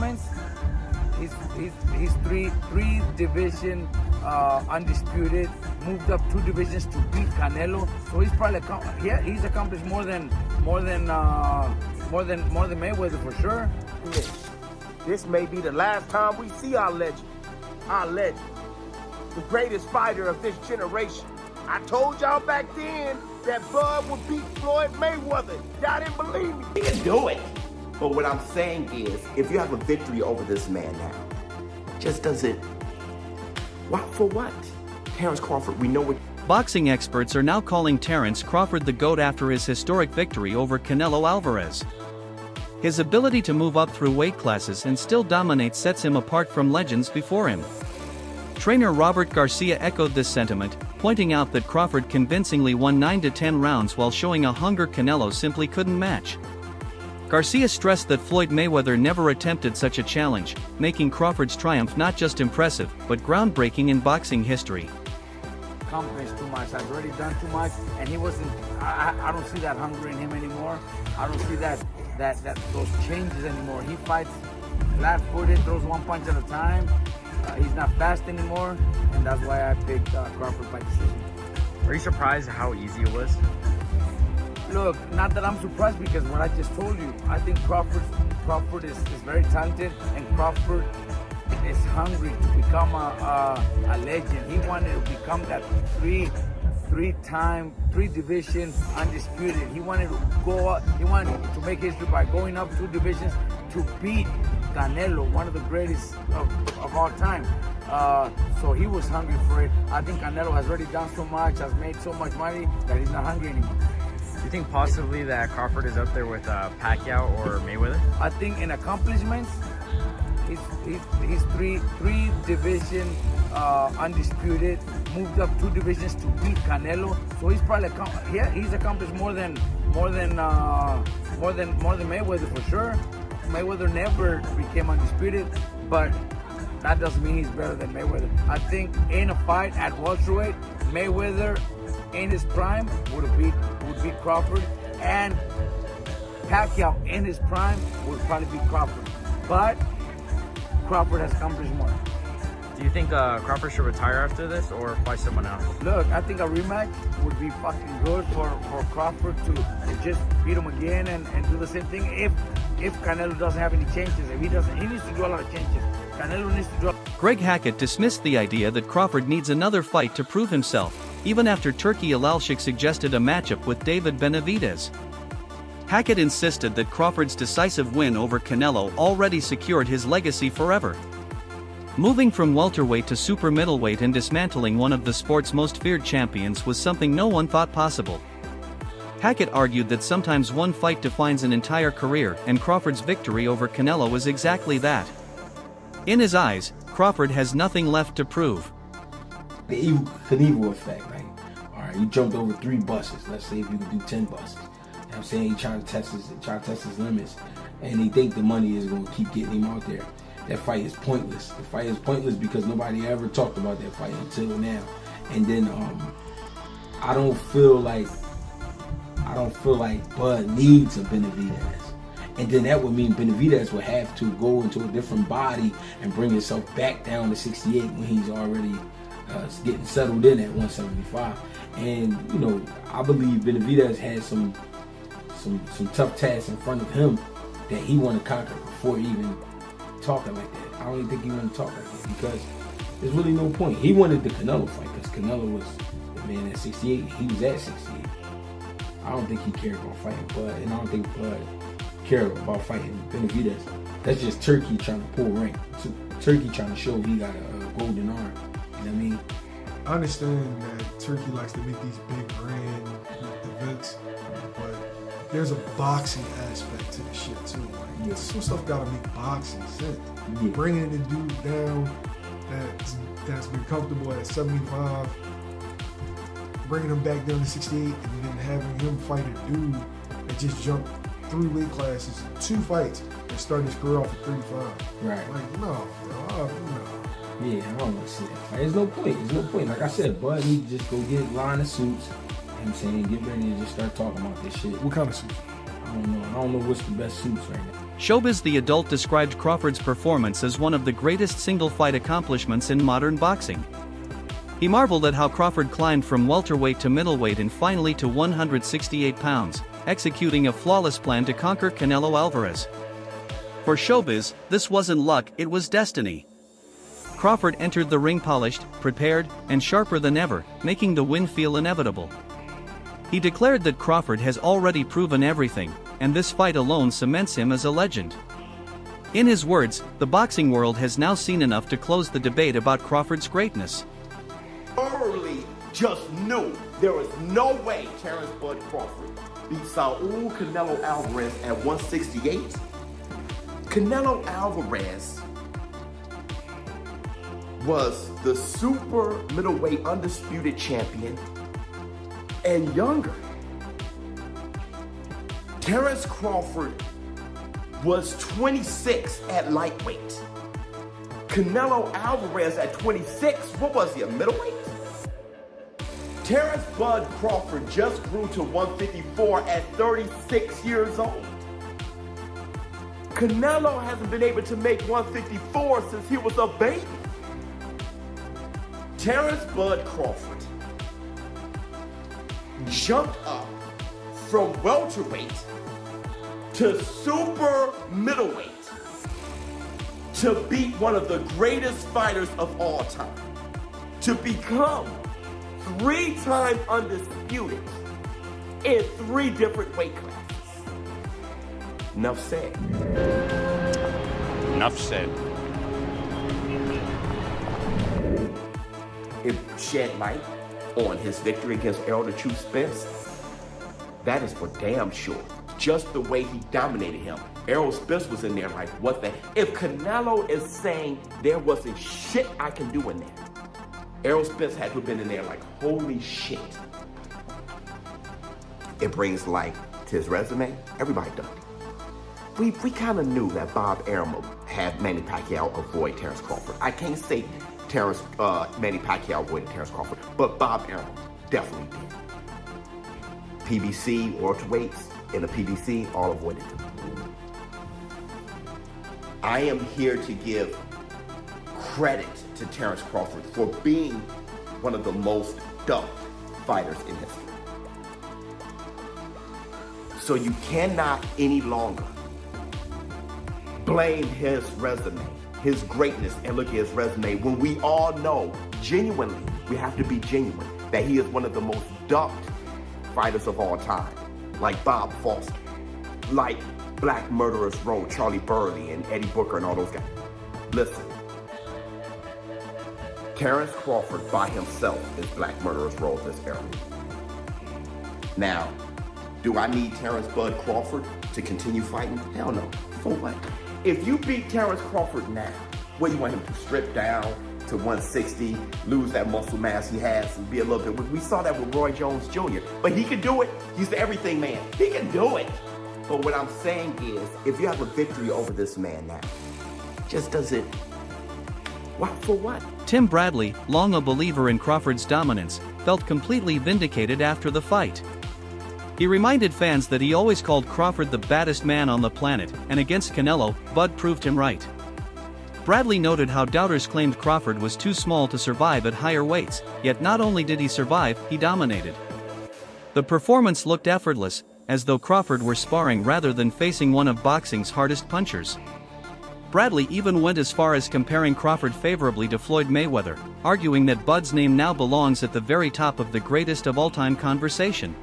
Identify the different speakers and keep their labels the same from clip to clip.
Speaker 1: accomplishments, he's three division undisputed, moved up 2 divisions to beat Canelo. So he's probably he's accomplished more than Mayweather for sure.
Speaker 2: This may be the last time we see our legend, the greatest fighter of this generation. I told y'all back then that Bud would beat Floyd Mayweather. Y'all didn't believe me.
Speaker 3: He can do it. But what I'm saying is, if you have a victory over this man now, just does it. What for what? Terence Crawford, we know what.
Speaker 4: Boxing experts are now calling Terence Crawford the GOAT after his historic victory over Canelo Alvarez. His ability to move up through weight classes and still dominate sets him apart from legends before him. Trainer Robert Garcia echoed this sentiment, pointing out that Crawford convincingly won 9 to 10 rounds while showing a hunger Canelo simply couldn't match. Garcia stressed that Floyd Mayweather never attempted such a challenge, making Crawford's triumph not just impressive, but groundbreaking in boxing history.
Speaker 1: Accomplished too much, has already done too much, and he wasn't, I don't see that hunger in him anymore. I don't see those changes anymore. He fights flat-footed, throws one punch at a time. He's not fast anymore, and that's why I picked Crawford by decision.
Speaker 5: Are you surprised how easy it was?
Speaker 1: Look, not that I'm surprised, because what I just told you, I think Crawford is very talented, and Crawford is hungry to become a legend. He wanted to become that three division undisputed. He wanted to go up, he wanted to make history by going up 2 divisions to beat Canelo, one of the greatest of all time. So he was hungry for it. I think Canelo has already done so much, has made so much money, that he's not hungry anymore.
Speaker 5: Do you think possibly that Crawford is up there with Pacquiao or Mayweather?
Speaker 1: I think in accomplishments, he's three division undisputed, moved up 2 divisions to beat Canelo. So he's probably he's accomplished more than Mayweather for sure. Mayweather never became undisputed, but that doesn't mean he's better than Mayweather. I think in a fight at welterweight, Mayweather in his prime would beat Crawford, and Pacquiao in his prime would probably beat Crawford. But Crawford has accomplished more.
Speaker 5: Do you think Crawford should retire after this or fight someone else?
Speaker 1: Look, I think a rematch would be fucking good for Crawford to just beat him again and do the same thing if Canelo doesn't have any changes. If he doesn't, he needs to do a lot of changes. Canelo needs to do.
Speaker 4: Greg Hackett dismissed the idea that Crawford needs another fight to prove himself, even after Turki Alalshik suggested a matchup with David Benavidez. Hackett insisted that Crawford's decisive win over Canelo already secured his legacy forever. Moving from welterweight to super middleweight and dismantling one of the sport's most feared champions was something no one thought possible. Hackett argued that sometimes one fight defines an entire career, and Crawford's victory over Canelo was exactly that. In his eyes, Crawford has nothing left to prove.
Speaker 6: The Knievel effect, like, alright, you jumped over 3 buses. Let's say if you can do 10 buses. You know what I'm saying? He trying to test his limits, and they think the money is going to keep getting him out there. That fight is pointless. The fight is pointless because nobody ever talked about that fight until now. And then I don't feel like Bud needs a Benavidez. And then that would mean Benavidez would have to go into a different body and bring himself back down to 68 when he's already getting settled in at 175. And you know, I believe Benavidez has some tough tasks in front of him that he want to conquer before even talking like that. I don't even think he want to talk like that because there's really no point. He wanted the Canelo fight because Canelo was the man at 68. He was at 68. I don't think he cared about fighting Bud, and I don't think Bud cared about fighting Benavidez. That's just Turki trying to pull rank. Turki trying to show he got a golden arm. You know what I mean?
Speaker 7: I understand that Turki likes to make these big grand events, but there's a boxing aspect to the shit too. Like, some stuff gotta make boxing sense.
Speaker 6: Yeah.
Speaker 7: Bringing the dude down that's been comfortable at 75, bringing him back down to 68, and then having him fight a dude that just jumped 3 weight classes, 2 fights, and started his career off at 35.
Speaker 6: Right.
Speaker 7: Like, no, bro, no.
Speaker 6: Yeah, I don't want to see that fight. There's no point. There's no point. Like I said, Bud need to just go get a line of suits. You know what I'm saying? Get ready to just start talking about this shit.
Speaker 7: What kind of suits?
Speaker 6: I don't know what's the best suits right now.
Speaker 4: Showbiz the Adult described Crawford's performance as one of the greatest single-fight accomplishments in modern boxing. He marveled at how Crawford climbed from welterweight to middleweight and finally to 168 pounds, executing a flawless plan to conquer Canelo Alvarez. For Showbiz, this wasn't luck, it was destiny. Crawford entered the ring polished, prepared, and sharper than ever, making the win feel inevitable. He declared that Crawford has already proven everything, and this fight alone cements him as a legend. In his words, the boxing world has now seen enough to close the debate about Crawford's greatness.
Speaker 3: Thoroughly just knew there was no way Terence Bud Crawford beat Saul Canelo Alvarez at 168. Canelo Alvarez was the super middleweight undisputed champion and younger. Terence Crawford was 26 at lightweight. Canelo Alvarez at 26, what was he, a middleweight? Terence Bud Crawford just grew to 154 at 36 years old. Canelo hasn't been able to make 154 since he was a baby. Terence Bud Crawford jumped up from welterweight to super middleweight to beat one of the greatest fighters of all time, to become 3-time undisputed in 3 different weight classes. Enough said.
Speaker 8: Enough said.
Speaker 3: It shed light on his victory against Errol the Truth Spence. That is for damn sure. Just the way he dominated him. Errol Spence was in there like, what the? If Canelo is saying there wasn't shit I can do in there, Errol Spence had to have been in there like, holy shit. It brings light to his resume. Everybody does it. We kind of knew that Bob Arum had Manny Pacquiao avoid Terence Crawford. I can't say Manny Pacquiao avoided Terence Crawford, but Bob Arum definitely did. PBC, welterweights in the PBC, all avoided him. I am here to give credit to Terence Crawford for being one of the most dubbed fighters in history. So you cannot any longer blame his resume, his greatness, and look at his resume when we all know, genuinely, we have to be genuine, that he is one of the most dubbed fighters of all time, like Bob Foster, like Black Murderers Row, Charlie Burley and Eddie Booker and all those guys. Listen, Terence Crawford by himself is Black Murderers Row of this era. Now, do I need Terence Bud Crawford to continue fighting? Hell no. For what? If you beat Terence Crawford now, what, you want him to strip down to 160, lose that muscle mass he has, and be a little bit, we saw that with Roy Jones Jr., but he can do it. He's the everything man. He can do it. But what I'm saying is, if you have a victory over this man now, just does it, what, for what?
Speaker 4: Tim Bradley, long a believer in Crawford's dominance, felt completely vindicated after the fight. He reminded fans that he always called Crawford the baddest man on the planet, and against Canelo, Bud proved him right. Bradley noted how doubters claimed Crawford was too small to survive at higher weights, yet not only did he survive, he dominated. The performance looked effortless, as though Crawford were sparring rather than facing one of boxing's hardest punchers. Bradley even went as far as comparing Crawford favorably to Floyd Mayweather, arguing that Bud's name now belongs at the very top of the greatest of all-time conversation.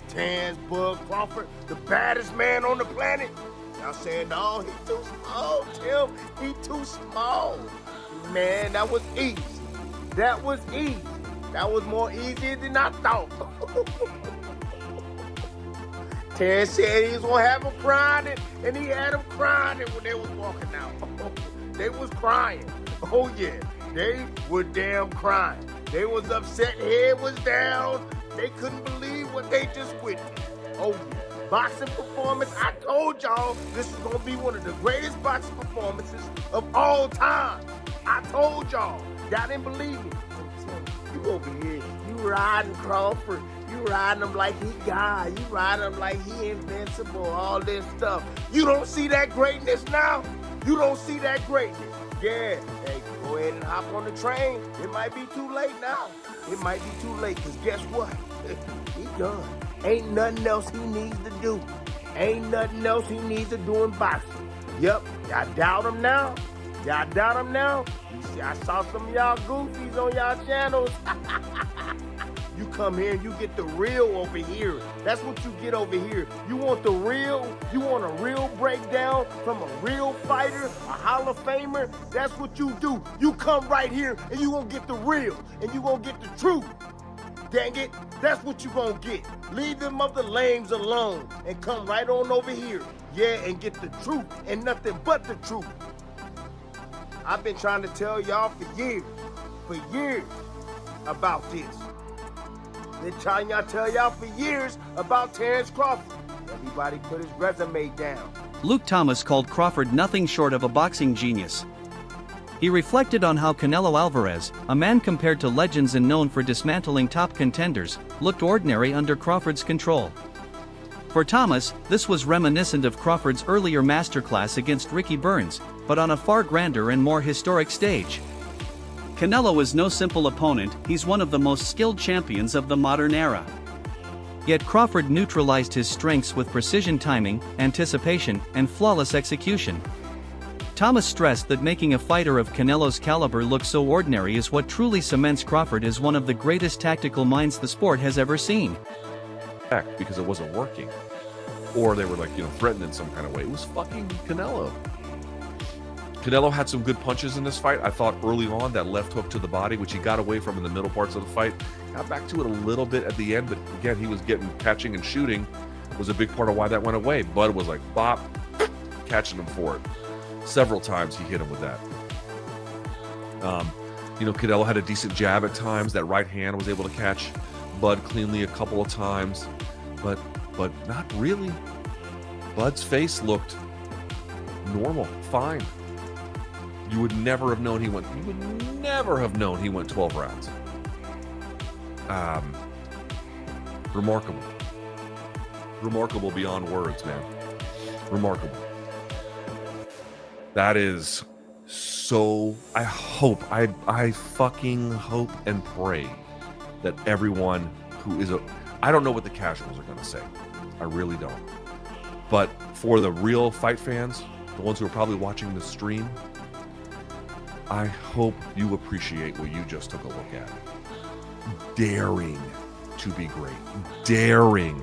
Speaker 2: Terence Bud Crawford, the baddest man on the planet. Y'all saying, no, he too small, Tim. He too small. Man, that was easy. That was easy. That was more easy than I thought. Terence said he was gonna have him crying, and he had him crying when they was walking out. They was crying. Oh yeah, they were damn crying. They was upset, head was down. They couldn't believe what they just witnessed. Oh yeah, boxing performance. I told y'all this was gonna be one of the greatest boxing performances of all time. I told y'all. Y'all didn't believe me. You over here, you riding Crawford. You riding him like he God. You riding him like he invincible, all this stuff. You don't see that greatness now? You don't see that greatness? Yeah, hey, go ahead and hop on the train. It might be too late now. It might be too late, because guess what? He done. Ain't nothing else he needs to do. Ain't nothing else he needs to do in boxing. Yep, y'all doubt him now? Y'all doubt him now? You see, I saw some of y'all goofies on y'all channels. You come here and you get the real over here. That's what you get over here. You want the real? You want a real breakdown from a real fighter, a Hall of Famer? That's what you do. You come right here and you gonna get the real and you gonna get the truth. Dang it, that's what you gonna get. Leave them other lames alone and come right on over here. Yeah, and get the truth and nothing but the truth. I've been trying to tell y'all for years about this. Been trying to tell y'all for years about Terence Crawford. Everybody put his resume down.
Speaker 4: Luke Thomas called Crawford nothing short of a boxing genius. He reflected on how Canelo Alvarez, a man compared to legends and known for dismantling top contenders, looked ordinary under Crawford's control. For Thomas, this was reminiscent of Crawford's earlier masterclass against Ricky Burns, but on a far grander and more historic stage. Canelo is no simple opponent, he's one of the most skilled champions of the modern era. Yet Crawford neutralized his strengths with precision timing, anticipation, and flawless execution. Thomas stressed that making a fighter of Canelo's caliber look so ordinary is what truly cements Crawford as one of the greatest tactical minds the sport has ever seen.
Speaker 8: Because it wasn't working. Or they were threatened in some kind of way. It was fucking Canelo. Canelo had some good punches in this fight. I thought early on that left hook to the body, which he got away from in the middle parts of the fight, got back to it a little bit at the end, but again, he was catching and shooting was a big part of why that went away. Bud was like, bop, catching him for it. Several times he hit him with that. Canelo had a decent jab at times. That right hand was able to catch Bud cleanly a couple of times, but not really. Bud's face looked normal, fine. You would never have known he went 12 rounds. Remarkable. Remarkable beyond words, man. Remarkable. That is so, I fucking hope and pray that everyone who is I don't know what the casuals are going to say. I really don't. But for the real fight fans, the ones who are probably watching the stream, I hope you appreciate what you just took a look at. Daring to be great. Daring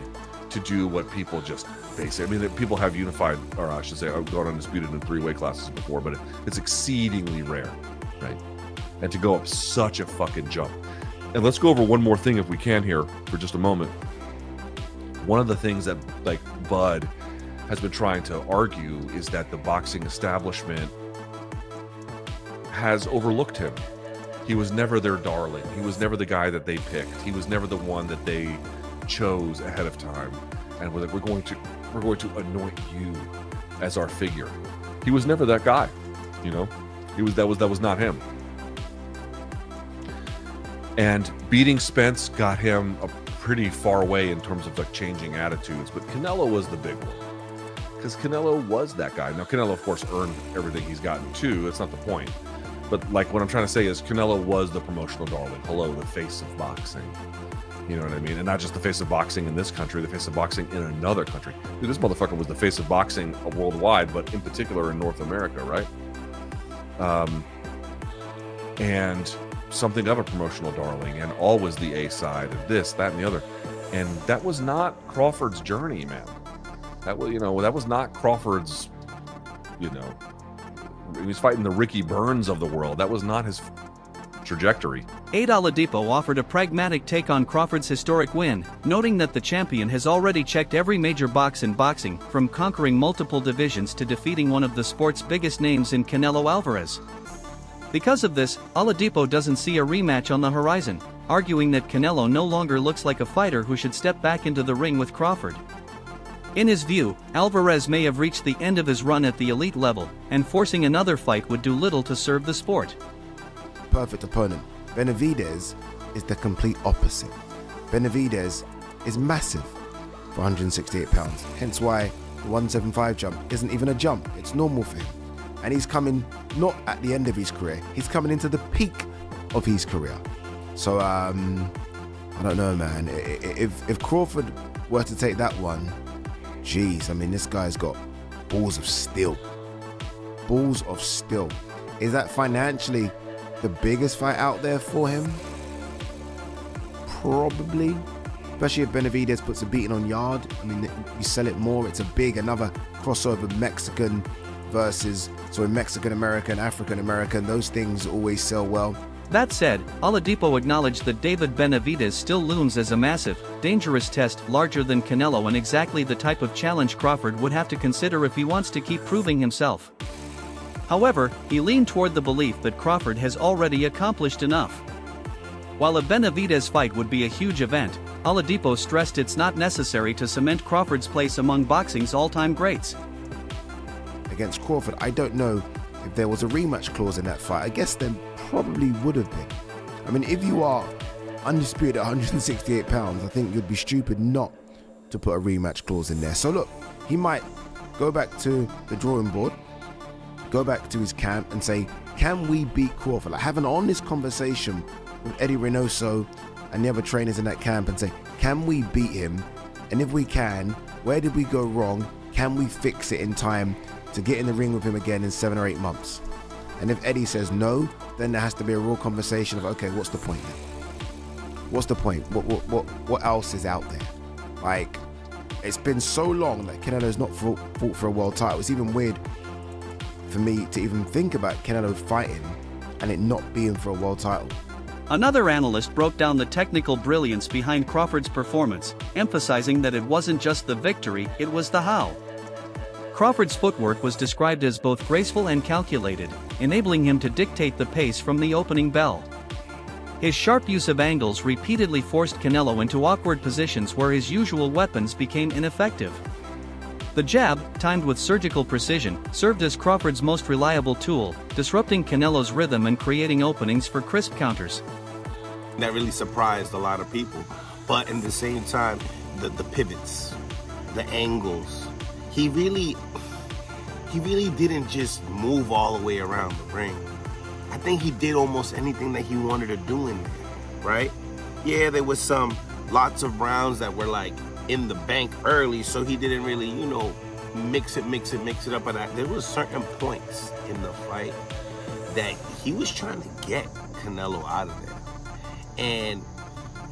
Speaker 8: to do what people just basically, people have unified, or I should say, I've gone undisputed in 3-weight classes before, but it's exceedingly rare, right? And to go up such a fucking jump. And let's go over one more thing if we can here for just a moment. One of the things that Bud has been trying to argue is that the boxing establishment has overlooked him. He was never their darling. He was never the guy that they picked. He was never the one that they chose ahead of time. And we're like, we're going to anoint you as our figure. He was never that guy, that was not him. And beating Spence got him a pretty far away in terms of changing attitudes, but Canelo was the big one. Because Canelo was that guy. Now Canelo, of course, earned everything he's gotten too. That's not the point. But what I'm trying to say is Canelo was the promotional darling. Hello, the face of boxing. You know what I mean? And not just the face of boxing in this country, the face of boxing in another country. Dude, this motherfucker was the face of boxing worldwide, but in particular in North America, right? And something of a promotional darling, and always the A side of this, that, and the other. And that was not Crawford's journey, man. That was not Crawford's, he was fighting the Ricky Burns of the world. That was not his trajectory.
Speaker 4: Ade Oladipo offered a pragmatic take on Crawford's historic win, noting that the champion has already checked every major box in boxing, from conquering multiple divisions to defeating one of the sport's biggest names in Canelo Alvarez. Because of this, Oladipo doesn't see a rematch on the horizon, arguing that Canelo no longer looks like a fighter who should step back into the ring with Crawford. In his view, Alvarez may have reached the end of his run at the elite level, and forcing another fight would do little to serve the sport.
Speaker 9: Perfect opponent. Benavidez is the complete opposite. Benavidez is massive for 168 pounds. Hence why the 175 jump isn't even a jump. It's normal for him. And he's coming not at the end of his career. He's coming into the peak of his career. So, I don't know, man. If Crawford were to take that one, geez, I mean, this guy's got balls of steel. Balls of steel. Is that financially the biggest fight out there for him? Probably. Especially if Benavidez puts a beating on Yard. I mean, you sell it more. It's a big, another crossover Mexican versus, so in Mexican-American, African-American, those things always sell well.
Speaker 4: That said, Oladipo acknowledged that David Benavidez still looms as a massive, dangerous test larger than Canelo and exactly the type of challenge Crawford would have to consider if he wants to keep proving himself. However, he leaned toward the belief that Crawford has already accomplished enough. While a Benavidez fight would be a huge event, Oladipo stressed it's not necessary to cement Crawford's place among boxing's all-time greats.
Speaker 9: Against Crawford, I don't know if there was a rematch clause in that fight. I guess there probably would have been. I mean, if you are undisputed at 168 pounds, I think you'd be stupid not to put a rematch clause in there. So look, he might go back to the drawing board, go back to his camp and say, can we beat Crawford? Like, have an honest conversation with Eddie Reynoso and the other trainers in that camp and say, can we beat him? And if we can, where did we go wrong? Can we fix it in time to get in the ring with him again in 7 or 8 months? And if Eddie says no, then there has to be a real conversation of, okay, what's the point then? What's the point? What else is out there? Like, it's been so long that Canelo's not fought for a world title. It's even weird for me to even think about Canelo fighting and it not being for a world title.
Speaker 4: Another analyst broke down the technical brilliance behind Crawford's performance, emphasizing that it wasn't just the victory, it was the how. Crawford's footwork was described as both graceful and calculated, enabling him to dictate the pace from the opening bell. His sharp use of angles repeatedly forced Canelo into awkward positions where his usual weapons became ineffective. The jab, timed with surgical precision, served as Crawford's most reliable tool, disrupting Canelo's rhythm and creating openings for crisp counters.
Speaker 2: That really surprised a lot of people. But at the same time, the pivots, the angles, he really didn't just move all the way around the ring. I think he did almost anything that he wanted to do in there, right? Yeah, there was lots of rounds that were like in the bank early, so he didn't really, mix it up. But there was certain points in the fight that he was trying to get Canelo out of there. And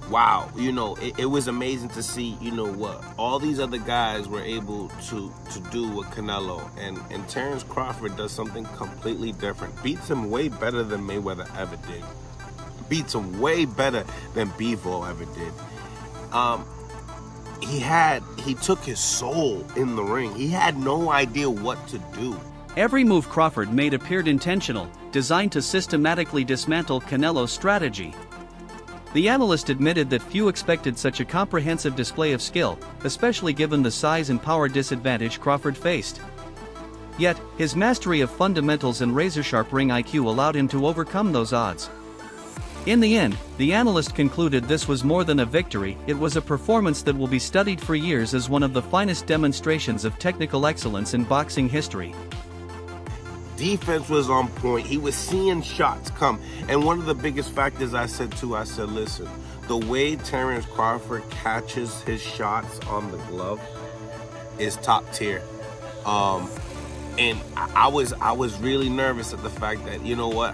Speaker 2: wow, it was amazing to see, what all these other guys were able to do with Canelo. And Terence Crawford does something completely different. Beats him way better than Mayweather ever did. Beats him way better than Bivol ever did. He took his soul in the ring. He had no idea what to do.
Speaker 4: Every move Crawford made appeared intentional, designed to systematically dismantle Canelo's strategy. The analyst admitted that few expected such a comprehensive display of skill, especially given the size and power disadvantage Crawford faced. Yet, his mastery of fundamentals and razor-sharp ring IQ allowed him to overcome those odds. In the end, the analyst concluded this was more than a victory, it was a performance that will be studied for years as one of the finest demonstrations of technical excellence in boxing history.
Speaker 2: Defense was on point. He was seeing shots come. And one of the biggest factors I said, listen, the way Terence Crawford catches his shots on the glove is top tier. And I was really nervous at the fact that,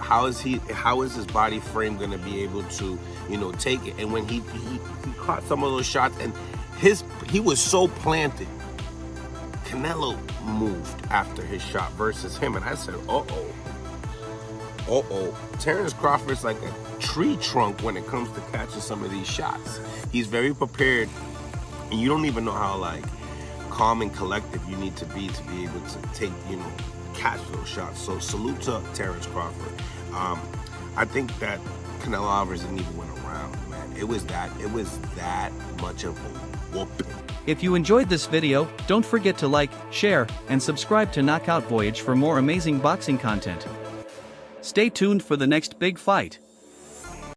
Speaker 2: how is his body frame going to be able to, take it? And when he caught some of those shots and he was so planted, Canelo moved after his shot versus him. And I said, Terence Crawford's like a tree trunk when it comes to catching some of these shots. He's very prepared, and you don't even know how calm and collective you need to be able to take, catch those shots. So salute to Terence Crawford. I think that Canelo Alvarez didn't even win a round, man. It was that much of a whooping.
Speaker 4: If you enjoyed this video, don't forget to like, share, and subscribe to Knockout Voyage for more amazing boxing content. Stay tuned for the next big fight.